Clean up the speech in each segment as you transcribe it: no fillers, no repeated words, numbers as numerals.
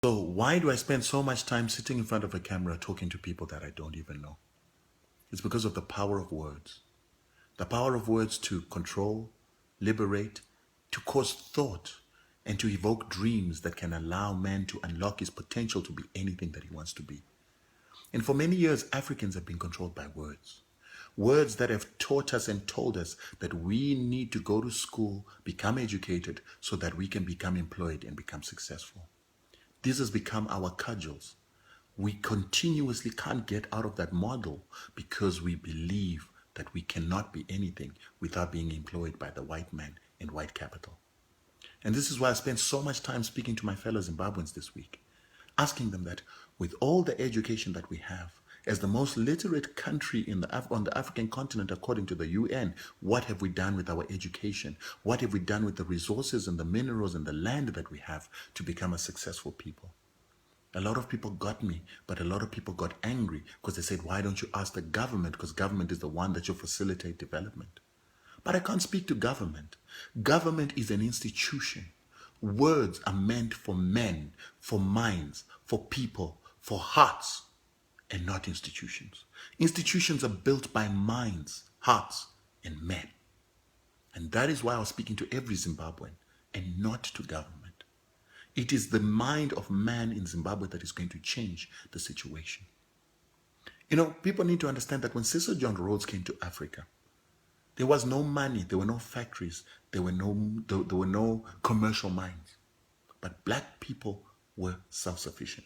So why do I spend so much time sitting in front of a camera talking to people that I don't even know? It's because of the power of words. The power of words to control, liberate, to cause thought, and to evoke dreams that can allow man to unlock his potential to be anything that he wants to be. And for many years, Africans have been controlled by words. Words that have taught us and told us that we need to go to school, become educated, so that we can become employed and become successful. This has become our cudgels. We continuously can't get out of that model because we believe that we cannot be anything without being employed by the white man and white capital. And this is why I spent so much time speaking to my fellow Zimbabweans this week, asking them that with all the education that we have, as the most literate country on the African continent according to the UN, what have we done with our education? What have we done with the resources and the minerals and the land that we have to become a successful people? A lot of people got me, but a lot of people got angry because they said, why don't you ask the government? Because government is the one that should facilitate development. But I can't speak to government. Government is an institution. Words are meant for men, for minds, for people, for hearts, and not institutions. Institutions are built by minds, hearts, and men. And that is why I was speaking to every Zimbabwean and not to government. It is the mind of man in Zimbabwe that is going to change the situation. You know, people need to understand that when Cecil John Rhodes came to Africa, there was no money, there were no factories, there were no commercial mines. But black people were self-sufficient.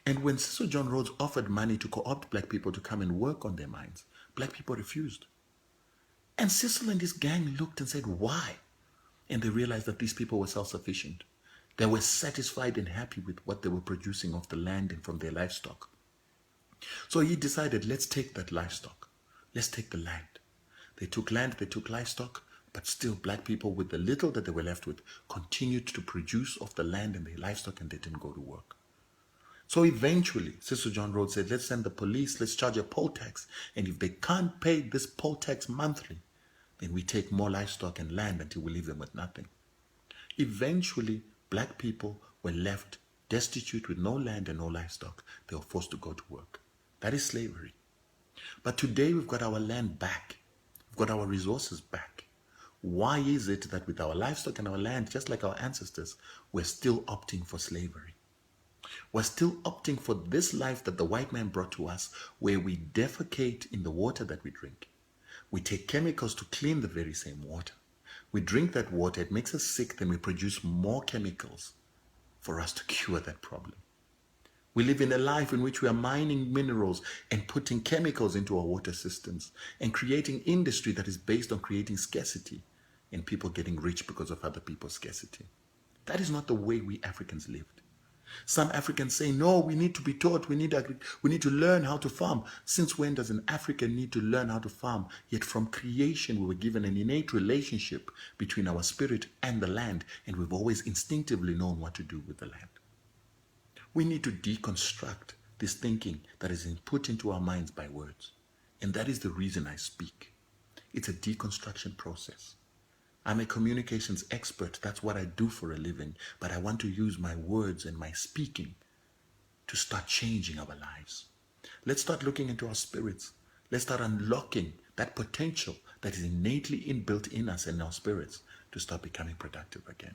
And when Cecil John Rhodes offered money to co-opt black people to come and work on their mines, black people refused. And Cecil and his gang looked and said, why? And they realized that these people were self-sufficient. They were satisfied and happy with what they were producing off the land and from their livestock. So he decided, let's take that livestock. Let's take the land. They took land, they took livestock, but still black people with the little that they were left with continued to produce off the land and their livestock, and they didn't go to work. So eventually, Cecil John Rhodes said, let's send the police, let's charge a poll tax. And if they can't pay this poll tax monthly, then we take more livestock and land until we leave them with nothing. Eventually, black people were left destitute with no land and no livestock. They were forced to go to work. That is slavery. But today we've got our land back. We've got our resources back. Why is it that with our livestock and our land, just like our ancestors, we're still opting for slavery? We're still opting for this life that the white man brought to us, where we defecate in the water that we drink. We take chemicals to clean the very same water. We drink that water, it makes us sick, then we produce more chemicals for us to cure that problem. We live in a life in which we are mining minerals and putting chemicals into our water systems and creating industry that is based on creating scarcity and people getting rich because of other people's scarcity. That is not the way we Africans lived. Some Africans say, no, we need to be taught, we need to learn how to farm. Since when does an African need to learn how to farm? Yet from creation, we were given an innate relationship between our spirit and the land, and we've always instinctively known what to do with the land. We need to deconstruct this thinking that is put into our minds by words. And that is the reason I speak. It's a deconstruction process. I'm a communications expert. That's what I do for a living. But I want to use my words and my speaking to start changing our lives. Let's start looking into our spirits. Let's start unlocking that potential that is innately inbuilt in us and our spirits to start becoming productive again.